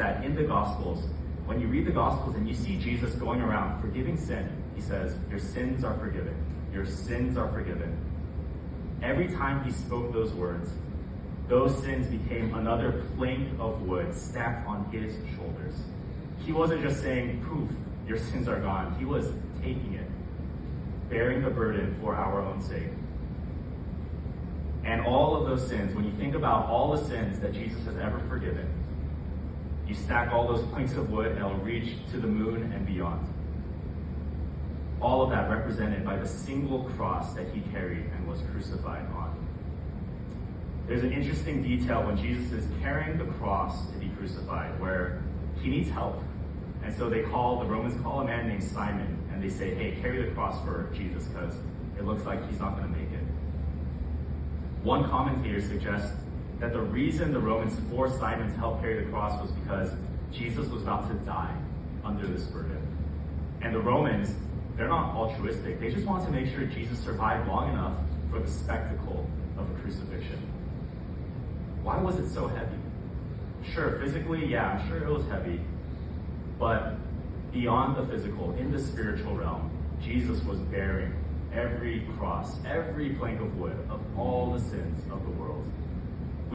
that in the Gospels, when you read the Gospels and you see Jesus going around forgiving sin, he says, your sins are forgiven. Your sins are forgiven. Every time he spoke those words, those sins became another plank of wood stacked on his shoulders. He wasn't just saying, poof, your sins are gone. He was taking it, bearing the burden for our own sake. And all of those sins, when you think about all the sins that Jesus has ever forgiven, you stack all those planks of wood and it'll reach to the moon and beyond. All of that represented by the single cross that he carried and was crucified on. There's an interesting detail when Jesus is carrying the cross to be crucified where he needs help. And so the Romans call a man named Simon and they say, hey, carry the cross for Jesus because it looks like he's not going to make it. One commentator suggests that the reason the Romans forced Simon to help carry the cross was because Jesus was about to die under this burden. And the Romans, they're not altruistic. They just wanted to make sure Jesus survived long enough for the spectacle of a crucifixion. Why was it so heavy? Sure, physically, yeah, I'm sure it was heavy. But beyond the physical, in the spiritual realm, Jesus was bearing every cross, every plank of wood of all the sins of the world.